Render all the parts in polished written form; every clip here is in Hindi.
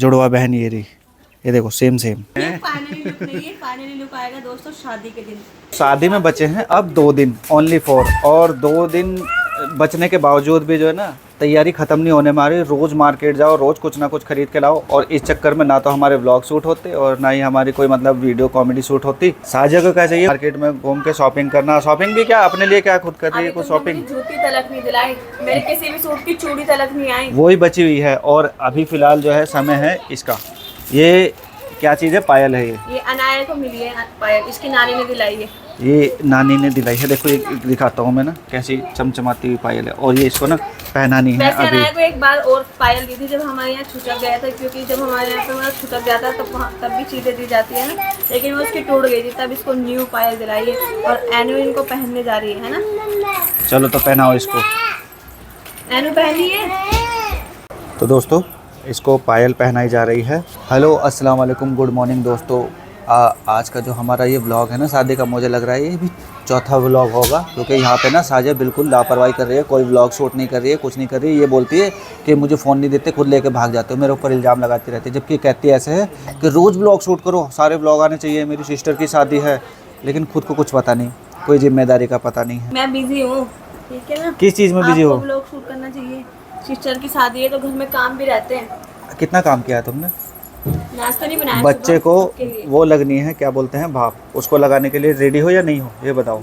जुड़वा बहन ये रही, ये देखो सेम सेम। फाइनली लुक आएगा दोस्तों शादी के दिन। शादी में बचे हैं अब 2 दिन, ओनली 4, और 2 दिन बचने के बावजूद भी जो है ना तैयारी ख़त्म नहीं होने मारी। रोज़ मार्केट जाओ, रोज़ कुछ ना कुछ खरीद के लाओ, और इस चक्कर में ना तो हमारे व्लॉग शूट होते और ना ही हमारी कोई मतलब वीडियो कॉमेडी शूट होती। साजिया को क्या चाहिए, मार्केट में घूम के शॉपिंग करना। शॉपिंग भी क्या अपने लिए, क्या खुद कर रही है कुछ शॉपिंग। जूती तलक नहीं दिलाई, मेरे किसी भी सूट की चूड़ी तलक नहीं आई, वही बची हुई है। और अभी फ़िलहाल जो है समय है इसका, ये क्या चीज़ है, पायल है ये अनाया को मिली है पायल, इसकी नानी ने दिलाई है। ये नानी ने दिलाई है। देखो ये दिखाता हूँ मैं ना, कैसी चमचमाती हुई पायल है, और ये इसको ना पहनानी है। वैसे अभी अनाया को एक बार और पायल दी थी जब हमारे यहाँ छुटक गया था, क्योंकि जब हमारे यहाँ पे मतलब छुटक गया था तब भी चीज़ें दी जाती है ना, लेकिन वो उसकी टूट गई थी, तब इसको न्यू पायल दिलाई है और एनु इनको पहनने जा रही है ना। चलो तो पहनाओ इसको। एनु पहनी है। तो दोस्तों इसको पायल पहनाई जा रही है। हेलो अस्सलाम वालेकुम, गुड मॉर्निंग दोस्तों। आज का जो हमारा ये व्लॉग है ना शादी का, मुझे लग रहा है ये भी चौथा व्लॉग होगा, क्योंकि यहाँ पे ना साजिया बिल्कुल लापरवाही कर रही है। कोई व्लॉग शूट नहीं कर रही है, कुछ नहीं कर रही है। ये बोलती है कि मुझे फ़ोन नहीं देते, खुद लेके भाग जाते हो, मेरे ऊपर इल्ज़ाम लगाती रहती है। जबकि कहती ऐसे है कि रोज़ व्लॉग शूट करो, सारे व्लॉग आने चाहिए, मेरी सिस्टर की शादी है, लेकिन खुद को कुछ पता नहीं, कोई जिम्मेदारी का पता नहीं है। मैं बिजी हूँ, ठीक है ना। किस चीज़ में बिजी हो? व्लॉग शूट करना चाहिए, सिस्टर की शादी है तो घर में काम भी रहते हैं। कितना काम किया है तुमने? नाश्ता नहीं बनाया। बच्चे को वो लगनी है, क्या बोलते हैं, भाप, उसको लगाने के लिए रेडी हो या नहीं हो, ये बताओ।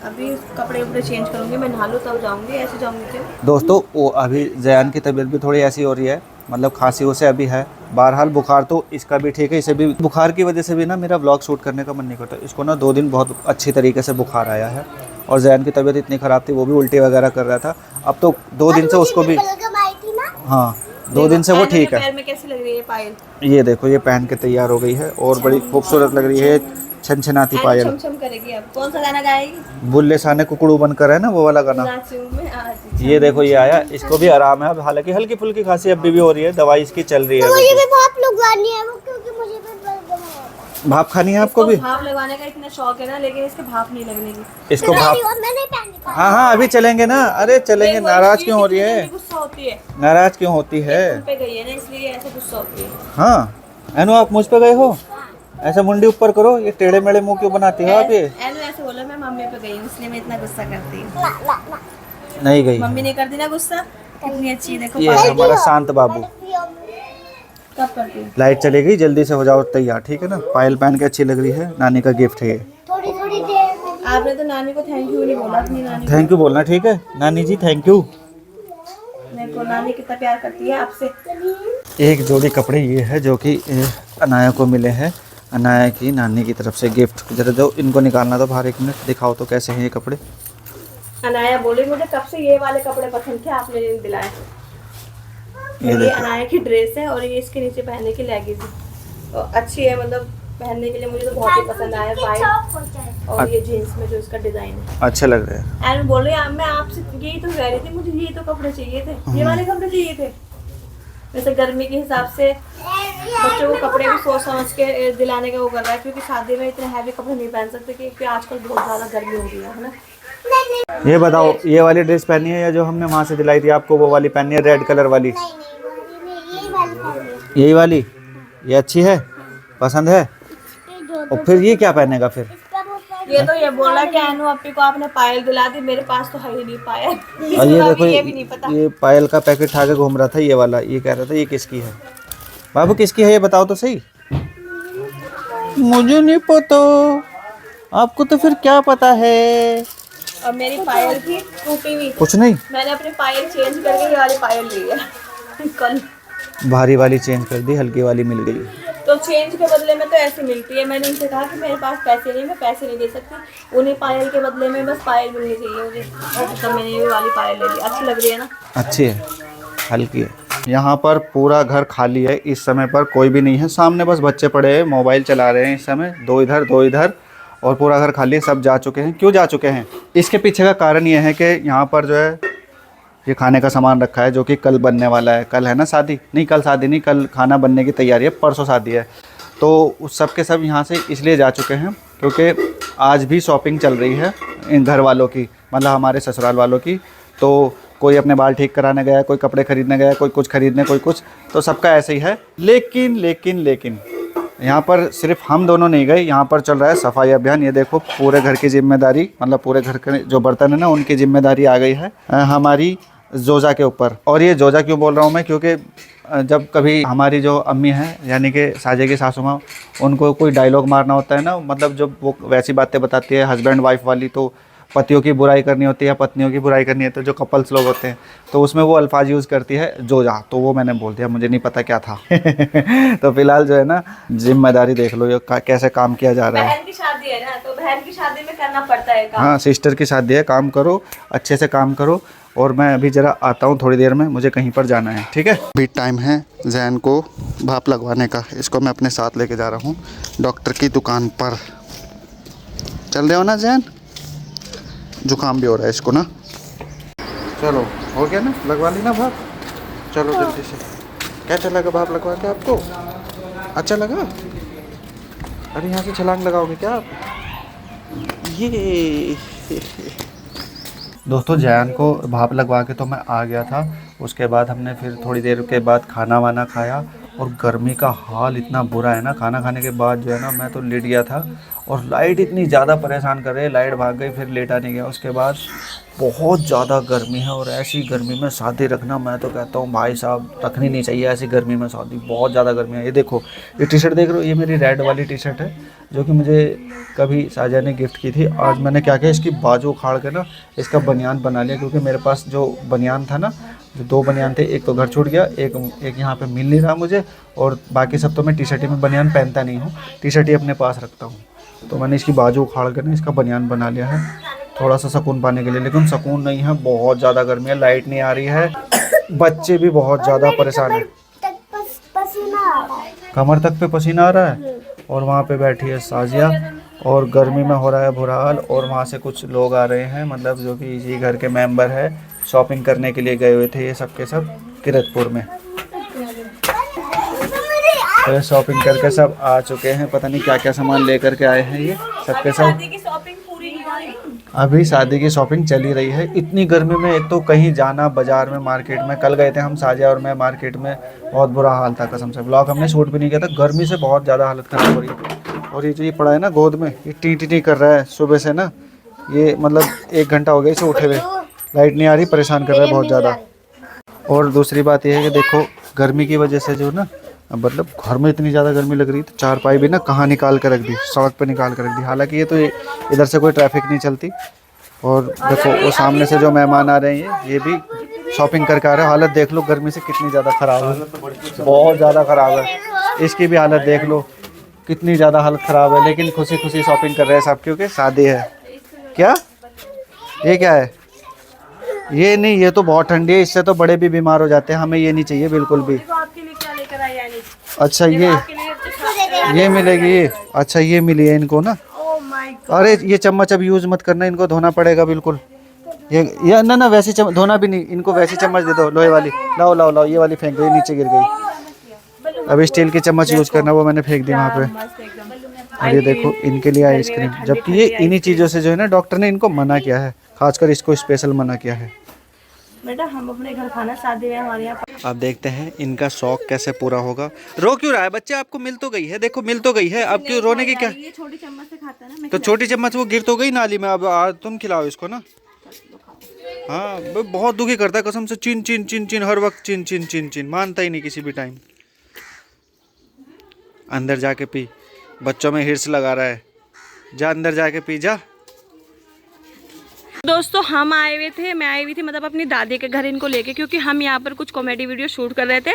अभी कपड़े उपड़े चेंज करूंगी, मैं नहा लूँ तब जाऊंगी, ऐसे जाऊंगी क्यों? दोस्तों वो अभी जयान की तबीयत भी थोड़ी ऐसी हो रही है, मतलब खांसी उसे अभी है। बहरहाल बुखार तो इसका भी ठीक है, इसे भी बुखार की वजह से भी ना मेरा व्लॉग शूट करने का मन नहीं करता। इसको ना 2 दिन बहुत अच्छी तरीके से बुखार आया है, और जयान की तबीयत इतनी ख़राब थी, वो भी उल्टी वगैरह कर रहा था। अब तो 2 दिन से उसको भी, हाँ 2 दिन से वो ठीक है। पैर में कैसी लग रही है पायल? ये देखो ये पहन के तैयार हो गई है, और बड़ी खूबसूरत लग रही है, छनछनाती पायल। छम करेगी। अब कौन सा गाना गाएगी? बुल्ले साने कुकड़ू बनकर है ना, वो वाला गाना। ये देखो ये आया, इसको भी आराम है अब, हालांकि हल्की फुल्की खांसी अभी भी हो रही है, दवाई इसकी चल रही है। मुझे भी भाप लगवानी है, वो क्योंकि मुझे भी भाप खानी है आपको भी? भाप लगाने का इतना शौक है ना, लेकिन इसके भाप नहीं लगने की। इसको भाप, हाँ हाँ अभी चलेंगे ना, अरे चलेंगे। नाराज क्यों हो रही है? गुस्सा होती है। नाराज क्यों होती है? पे गई है ना, इसलिए ऐसे गुस्सा होती है। हाँ एनु आप मुझ पे गए हो, ऐसा मुंडी ऊपर करो, ये टेढ़े मेढ़े मुंह क्यों बनाती हो आप? ये एनु ऐसे बोला मैं मम्मी पे गई हूँ, इसलिए मैं इतना गुस्सा करती हूँ। नहीं गई, मम्मी नहीं करती ना गुस्सा, कितनी अच्छी है देखो। ये है हमारा शांत बाबू। कब करती है? लाइट चली गई, जल्दी से हो जाओ तैयार, ठीक है ना। पायल पहन के अच्छी लग रही है, नानी का गिफ्ट है ये। थोड़ी थोड़ी देर। आपने तो नानी को थैंक यू नहीं बोला, अपनी नानी को। थैंक यू बोलना, ठीक है नानी जी, थैंक यू। मेरे को नानी कितना प्यार करती है आपसे। एक जोड़ी कपड़े ये है जो कि अनाया को मिले हैं, अनाया की नानी की तरफ से गिफ्ट। जरा दो इनको निकालना तो बाहर, 1 मिनट दिखाओ तो कैसे हैं ये कपड़े। अनाया बोली मुझे कब से ये वाले कपड़े पसंद थे, आपने नहीं दिलाए। ये अनाया की ड्रेस है और ये इसके नीचे पहनने की लेगिंग्स है, तो अच्छी है, मतलब पहनने के लिए मुझे तो बहुत ही पसंद आया। वाइट और ये जीन्स में जो इसका डिजाइन है, अच्छे लग रहे हैं। एंड बोल रही है मैं आपसे यही तो कह रही थी, मुझे ये तो कपड़े चाहिए थे, ये वाले कपड़े चाहिए थे। वैसे गर्मी के हिसाब से बच्चों को कपड़े भी सोच समझ के दिलाने का वो कर रहा है, क्योंकि शादी में इतने हैवी कपड़े नहीं पहन सकते, क्योंकि आजकल बहुत ज़्यादा गर्मी हो रही है ना। ये बताओ ये वाली ड्रेस पहनी है या जो हमने वहाँ से दिलाई थी आपको वो वाली पहनी है, रेड कलर वाली? यही वाली, ये अच्छी है, पसंद है। और फिर ये क्या पहनेगा फिर? ये तो ये बोला कि अनु अपनी को आपने पायल दिला दी, मेरे पास तो है ही नहीं पायल। और ये देखो ये भी नहीं पता। ये पायल का पैकेट उठा के घूम रहा था, ये वाला। ये कह रहा था ये किसकी है, बाबू किसकी है ये बताओ तो सही। मुझे नहीं पता, आपको तो फिर क्या पता है। और मेरी पायल थी टूटी हुई, कुछ नहीं, मैंने अपनी पायल चेंज करके ये वाली पायल ली है कल। भारी वाली चेंज कर दी, हल्की वाली मिल गई। तो चेंज के बदले में तो ऐसी मिलती है। मैंने उनसे कहा कि मेरे पास पैसे नहीं, मैं पैसे नहीं दे सकती, उन्हें पायल के बदले में बस पायल मिलनी चाहिए मुझे, और तो मैंने ये वाली पायल ले ली। अच्छी लग रही है ना? अच्छी है, हल्की है। यहाँ पर पूरा घर खाली है, इस समय पर कोई भी नहीं है। सामने बस बच्चे पड़े हैं, मोबाइल चला रहे हैं इस समय, 2 इधर 2 इधर, और पूरा घर खाली है। सब जा चुके हैं। क्यों जा चुके हैं? इसके पीछे का कारण ये है कि यहाँ पर जो है ये खाने का सामान रखा है, जो कि कल बनने वाला है। कल है ना शादी? नहीं कल शादी नहीं, कल खाना बनने की तैयारी है, परसों शादी है। तो उस सब के सब यहाँ से इसलिए जा चुके हैं क्योंकि आज भी शॉपिंग चल रही है इन घर वालों की, मतलब हमारे ससुराल वालों की। तो कोई अपने बाल ठीक कराने गया, कोई कपड़े खरीदने गया, कोई कुछ खरीदने, कोई कुछ, तो सबका ऐसे ही है। लेकिन यहाँ पर सिर्फ हम दोनों नहीं गए, यहाँ पर चल रहा है सफाई अभियान। ये देखो पूरे घर की जिम्मेदारी, मतलब पूरे घर के जो बर्तन है ना उनकी जिम्मेदारी आ गई है हमारी जोजा के ऊपर। और ये जोजा क्यों बोल रहा हूँ मैं, क्योंकि जब कभी हमारी जो अम्मी हैं यानी कि साजे की सासू माँ, उनको कोई डायलॉग मारना होता है ना, मतलब जब वो वैसी बातें बताती है हस्बैंड वाइफ वाली, तो पतियों की बुराई करनी होती है या पत्नियों की बुराई करनी है, तो जो कपल्स लोग होते हैं तो उसमें वो अल्फाज यूज़ करती है जोजा, तो वो मैंने बोल दिया, मुझे नहीं पता क्या था। तो फिलहाल जो है ना जिम्मेदारी देख लो ये कैसे काम किया जा रहा है। बहन की शादी है ना, तो बहन की शादी में करना पड़ता है काम। हाँ, सिस्टर की शादी है, काम करो, अच्छे से काम करो। और मैं अभी ज़रा आता हूँ थोड़ी देर में, मुझे कहीं पर जाना है, ठीक है। अभी टाइम है जैन को भाप लगवाने का, इसको मैं अपने साथ लेके जा रहा हूँ डॉक्टर की दुकान पर। चल रहे हो ना जैन? जुकाम भी हो रहा है इसको ना। चलो हो गया ना, लगवा ली ना भाप, चलो जल्दी से। कैसा लगा भाप लगवा के आपको? अच्छा लगा? अरे यहाँ से छलांग लगाओगे क्या आप? ये दोस्तों जैन को भाप लगवा के तो मैं आ गया था। उसके बाद हमने फिर थोड़ी देर के बाद खाना वाना खाया, और गर्मी का हाल इतना बुरा है ना, खाना खाने के बाद जो है ना मैं तो लेट गया था, और लाइट इतनी ज़्यादा परेशान कर रही है, लाइट भाग गई, फिर लेटा नहीं गया। उसके बाद बहुत ज़्यादा गर्मी है, और ऐसी गर्मी में शादी रखना, मैं तो कहता हूँ भाई साहब रखनी नहीं चाहिए ऐसी गर्मी में शादी, बहुत ज़्यादा गर्मी है। ये देखो ये टी शर्ट देख रहे हो, ये मेरी रेड वाली टी शर्ट है जो कि मुझे कभी साजा ने गिफ्ट की थी। आज मैंने क्या किया, इसकी बाजू उखाड़ के ना इसका बनियान बना लिया, क्योंकि मेरे पास जो बनियान था ना, जो 2 बनियान थे, एक तो घर छूट गया, एक यहाँ पे मिल नहीं रहा मुझे, और बाकी सब तो मैं टी शर्ट ही में बनियान पहनता नहीं हूँ, टी शर्ट ही अपने पास रखता हूँ। तो मैंने इसकी बाजू उखाड़ कर ना इसका बनियान बना लिया है, थोड़ा सा सुकून पाने के लिए। लेकिन सुकून नहीं है, बहुत ज़्यादा गर्मी है, लाइट नहीं आ रही है, बच्चे भी बहुत ज़्यादा परेशान है, पसीना आ रहा है। कमर तक पे पसीना आ रहा है। और वहाँ पे बैठी है साजिया, और गर्मी में हो रहा है बुरा हाल। और वहाँ से कुछ लोग आ रहे हैं, मतलब जो कि इसी घर के मेंबर है, शॉपिंग करने के लिए गए हुए थे ये सब के सब किरतपुर में। तो शॉपिंग करके सब आ चुके हैं, पता नहीं क्या क्या सामान लेकर के आए हैं ये सबके सब। शादी की शॉपिंग पूरी नहीं हुई, अभी शादी की शॉपिंग चल ही रही है। इतनी गर्मी में एक तो कहीं जाना, बाजार में, मार्केट में, कल गए थे हम साजिया और मैं मार्केट में, बहुत बुरा हाल था कसम से। व्लॉग हमने शूट भी नहीं किया था, गर्मी से बहुत ज़्यादा हालत खराब हो रही है। और ये जो ये पड़ा है ना गोद में, ये टी टी कर रहा है सुबह से ना, ये मतलब 1 घंटा हो गया इसे उठे हुए, लाइट नहीं आ रही, परेशान कर रहा है बहुत ज़्यादा। और दूसरी बात यह है कि देखो गर्मी की वजह से जो ना, मतलब घर में इतनी ज़्यादा गर्मी लग रही थी, चारपाई भी ना कहाँ निकाल कर रख दी, सड़क पे निकाल कर रख दी। हालांकि ये तो इधर से कोई ट्रैफिक नहीं चलती। और देखो वो सामने से जो मेहमान आ रहे हैं ये भी शॉपिंग करके आ रहे हैं। हालत देख लो गर्मी से कितनी ज़्यादा ख़राब है, बहुत ज़्यादा ख़राब है। इसकी भी हालत देख लो कितनी ज़्यादा हालत ख़राब है, लेकिन खुशी खुशी शॉपिंग कर रहे हैं सब, क्योंकि शादी है। क्या ये क्या है? ये नहीं, ये तो बहुत ठंडी है, इससे तो बड़े भी बीमार हो जाते हैं, हमें ये नहीं चाहिए बिल्कुल भी। आपके लिए क्या लेकर आई यानी? अच्छा ये मिलेगी ये? अच्छा ये मिली है इनको ना। ओह माय गॉड, अरे ये चम्मच अब यूज़ मत करना, इनको धोना पड़ेगा बिल्कुल। ये ना वैसी चम्मच धोना भी नहीं, इनको वैसी चम्मच दे दो, लोहे वाली। लाओ लाओ लाओ, ये वाली फेंक दो, ये नीचे गिर गई। अब स्टील की चम्मच यूज़ करना, वो मैंने फेंक दी वहाँ पे। मस्त एकदम। और ये देखो इनके लिए आइसक्रीम, जबकि ये इन्हीं चीज़ों से जो है ना डॉक्टर ने इनको मना किया है, खासकर इसको स्पेशल मना किया है। बेटा हम अपने घर खाना शादी में हमारे यहाँ। अब देखते हैं इनका शौक कैसे पूरा होगा। रो क्यों रहा है बच्चे? आपको मिल तो गई है, देखो मिल तो गई है, अब क्यों रोने की क्या? ये छोटी चम्मच से खाता है ना, मैं तो छोटी चम्मच वो गिर तो गई नाली में, अब तुम खिलाओ इसको ना। हाँ वो बहुत दुखी करता है कसम से, चिन चिन चिन चिन हर वक्त चिन चिन चिन चिन, मानता ही नहीं किसी भी टाइम। अंदर जाके पी, बच्चों में हिर्स लगा रहा है, जा अंदर जाके पी जा। दोस्तों हम आए हुए थे, मैं आई हुई थी मतलब अपनी दादी के घर इनको लेके, क्योंकि हम यहाँ पर कुछ कॉमेडी वीडियो शूट कर रहे थे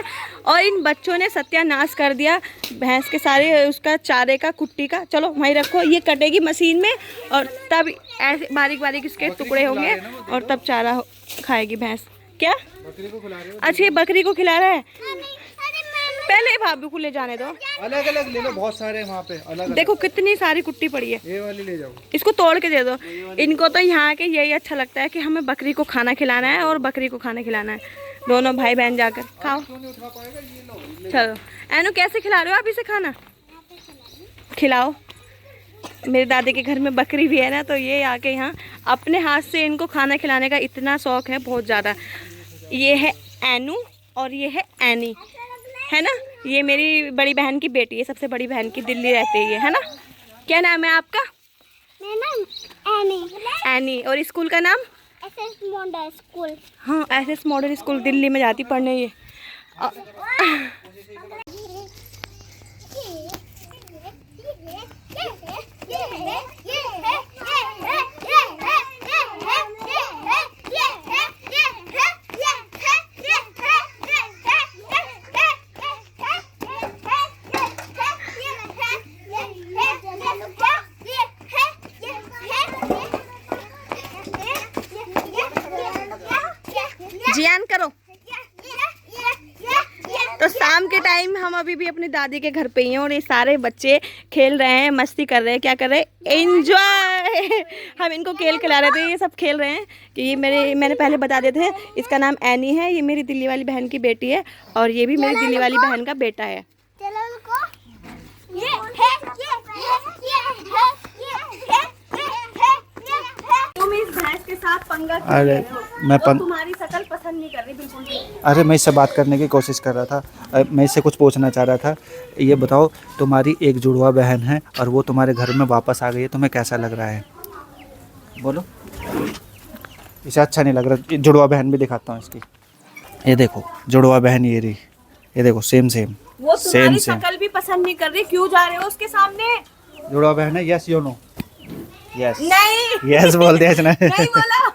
और इन बच्चों ने सत्यानाश कर दिया भैंस के सारे उसका चारे का, कुट्टी का। चलो वहीं रखो, ये कटेगी मशीन में और तब ऐसे बारीक बारीक इसके टुकड़े होंगे और तब चारा खाएगी भैंस। क्या? अच्छा ये बकरी को खिला रहा है, पहले भाभी को ले जाने दो। अलग अलग ले लो, बहुत सारे वहाँ पे अलग। देखो कितनी सारी कुट्टी पड़ी है, ये वाली ले जाओ, इसको तोड़ के दे दो। इनको तो यहाँ के यही अच्छा लगता है कि हमें बकरी को खाना खिलाना है और बकरी को खाना खिलाना है, दोनों भाई बहन जाकर खाओ। चलो एनु कैसे खिला रहे हो आप इसे खाना? खिलाओ। मेरे दादी के घर में बकरी भी है ना, तो ये आके यहाँ अपने हाथ से इनको खाना खिलाने का इतना शौक है, बहुत ज़्यादा। ये है एनू और ये है एनी, है ना। ये मेरी बड़ी बहन की बेटी है, सबसे बड़ी बहन की, दिल्ली रहती है ये, है ना। क्या नाम है आपका? मेरा नाम एनी। एनी। और स्कूल का नाम? SS model school. हाँ, एसएस मॉडल स्कूल, दिल्ली में जाती पढ़ने ये। जियान करो। तो शाम के टाइम हम अभी भी अपनी दादी के घर पे ही हैं और ये सारे बच्चे खेल रहे हैं, मस्ती कर रहे हैं। क्या कर रहे हैं? एंजॉय। हम इनको खेल खिला रहे थे, ये सब खेल रहे हैं। कि ये मैंने पहले बता देते हैं, इसका नाम एनी है, ये मेरी दिल्ली वाली बहन की बेटी है, और ये भी मेरी दिल्ली वाली बहन का बेटा है। तुम इस भैंस के साथ पंगा क्यों ले रहे हो? मैं तुम्हारी शक्ल पसंद नहीं कर रही बिल्कुल भी। अरे मैं इससे बात करने की कोशिश कर रहा था। मैं इससे कुछ पूछना चाह रहा था। ये बताओ, तुम्हारी एक जुड़वा बहन है और वो तुम्हारे घर में वापस आ गई है, तुम्हें कैसा लग रहा है? बोलो। इसे अच्छा नहीं लग रहा? जुड़वा बहन भी दिखाता हूँ इसकी। ये देखो जुड़वा बहन, ये रही, ये देखो सेम सेम। वो तुम्हारी शक्ल भी पसंद नहीं कर रही, क्यों जा रहे हो उसके सामने? जुड़वा बहन है। Yes, you know. यस नहीं, यस बोल दिया इसने। नहीं बोला।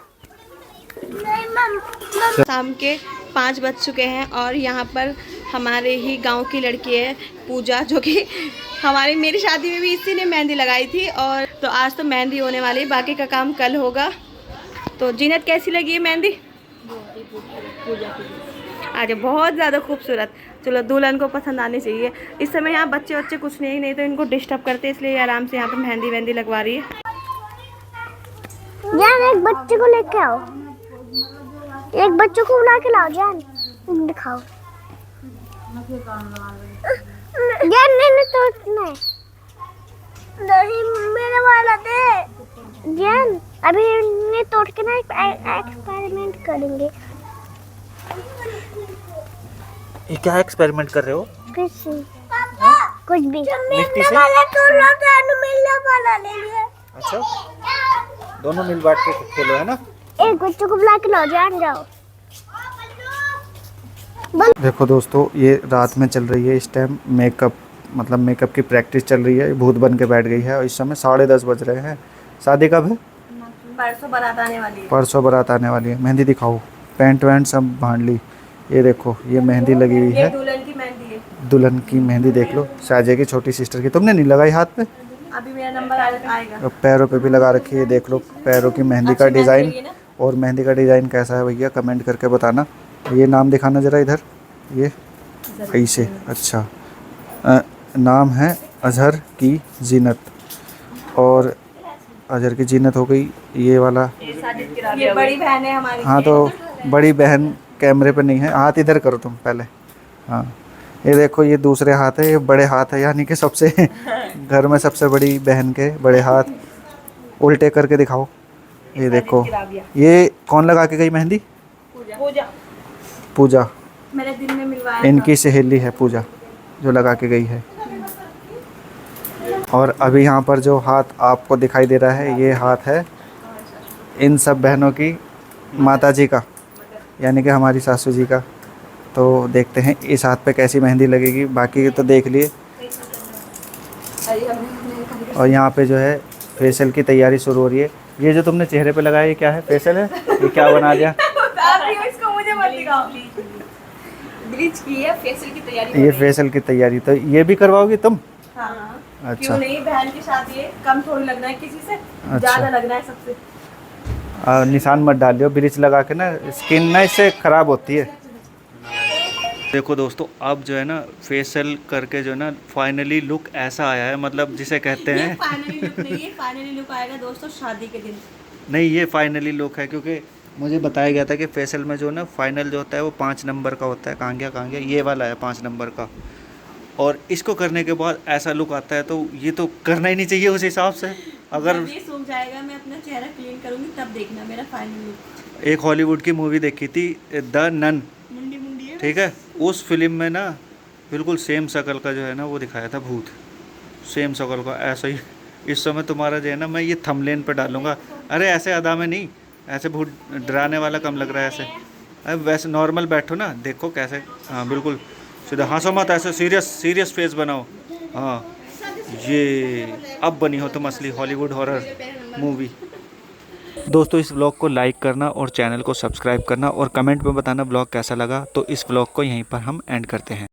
शाम के 5 बज चुके हैं और यहाँ पर हमारे ही गांव की लड़की है पूजा, जो कि मेरी शादी में भी इसी ने मेहंदी लगाई थी। और तो आज तो मेहंदी होने वाली है, बाकी का काम कल होगा। तो जीनत कैसी लगी है मेहंदी? आज बहुत ज़्यादा खूबसूरत। चलो, दुल्हन को पसंद आनी चाहिए। इस समय यहाँ बच्चे कुछ नहीं तो इनको डिस्टर्ब करते, इसलिए आराम से यहाँ पर मेहंदी लगवा रही है। जान, एक बच्चे को लेके आओ, एक बच्चे को बुला के लाओ। जान, दिखाओ। जान, नहीं तोड़ना है। नहीं, मेरे वाला दे। जान, अभी नहीं तोड़ के ना एक्सपेरिमेंट करेंगे। ये क्या एक्सपेरिमेंट कर रहे हो? कुछ भी। मिट्टी से? वाला ले लिया। अच्छा, दोनों मिल बांट के खेलो, है ना। एक बच्चे को बुला के लाओ। जान, जाओ। देखो दोस्तों, ये रात में चल रही है इस टाइम मेकअप की प्रैक्टिस चल रही है। भूत बन के बैठ गई है और इस समय 10:30 बज रहे हैं। शादी कब है? परसों बारात आने वाली है। परसों बारात आने वाली है। मेहंदी दिखाओ। पैंट वैंट सब बांध ली। ये देखो, ये मेहंदी लगी हुई है। दुल्हन की मेहंदी है। दुल्हन की मेहंदी देख लो, शाहजे की छोटी सिस्टर की। तुमने नहीं लगाई हाथ पे? अभी मेरा नंबर आएगा। पैरों पे भी लगा रखी है, देख लो पैरों की मेहंदी का डिज़ाइन। और मेहंदी का डिज़ाइन कैसा है भैया, कमेंट करके बताना। ये नाम दिखाना ज़रा इधर, ये ऐसे। अच्छा, नाम है अजहर की जीनत, और अजहर की जीनत हो गई। ये वाला, ये बड़ी बहन है हमारी। हाँ, तो बड़ी बहन कैमरे पे नहीं है। हाथ इधर करो तुम पहले। हाँ, ये देखो, ये दूसरे हाथ है, ये बड़े हाथ है, यानी कि सबसे घर में सबसे बड़ी बहन के बड़े हाथ। उल्टे करके दिखाओ। ये देखो, ये कौन लगा के गई मेहंदी? पूजा। मेरे दिल में मिलवाया। इनकी सहेली है पूजा, जो लगा के गई है। और अभी यहाँ पर जो हाथ आपको दिखाई दे रहा है, ये हाथ है इन सब बहनों की माता जी का, यानी कि हमारी सासू जी का। तो देखते हैं इस हाथ पे कैसी मेहंदी लगेगी। बाकी तो देख लिए। और यहाँ पे जो है फेशियल की तैयारी शुरू हो रही है। ये जो तुमने चेहरे पे लगाया, ये क्या है? फेशियल है? ये क्या बना दिया? इसको मुझे मत दिखाओ प्लीज। ब्लीच की है, फेशियल की तैयारी। ये फेशियल की तैयारी, तो ये भी करवाओगी तुम? हाँ। अच्छा। क्यों नहीं, बहन की शादी है, कम थोड़ी लगना है किसी से। अच्छा। ज्यादा लगना है सबसे। निशान मत डालियो, ब्लीच लगा के ना स्किन ना इससे ख़राब होती है। देखो दोस्तों, अब जो है ना फेशियल करके जो है ना फाइनली लुक ऐसा आया है, मतलब जिसे कहते हैं। फाइनली लुक नहीं है, फाइनली लुक आएगा दोस्तों शादी के दिन। नहीं, ये फाइनली लुक है, क्योंकि मुझे बताया गया था कि फेशियल में जो ना फाइनल जो होता है वो 5 नंबर का होता है। कहाँ गया ये वाला है 5 नंबर का। और इसको करने के बाद ऐसा लुक आता है, तो ये तो करना ही नहीं चाहिए उस हिसाब से। अगर जब ये सूख जाएगा मैं अपना चेहरा क्लीन करूंगी तब देखना मेरा फाइनल लुक। एक हॉलीवुड की मूवी देखी थी द नन, मुंडी मुंडी है। ठीक है, उस फिल्म में ना बिल्कुल सेम शक्ल का जो है ना वो दिखाया था भूत, सेम शक्ल का ऐसा ही। इस समय तुम्हारा जो है ना मैं ये थंबनेल पे डालूंगा। अरे ऐसे अदा में नहीं, ऐसे भूत डराने वाला कम लग रहा है ऐसे। अरे वैसे नॉर्मल बैठो ना, देखो कैसे, हाँ बिल्कुल सीधा, हंसो मत, ऐसे सीरियस फेस बनाओ। हाँ ये अब बनी हो तुम असली हॉलीवुड हॉरर मूवी। दोस्तों इस व्लॉग को लाइक करना और चैनल को सब्सक्राइब करना और कमेंट में बताना व्लॉग कैसा लगा। तो इस व्लॉग को यहीं पर हम एंड करते हैं।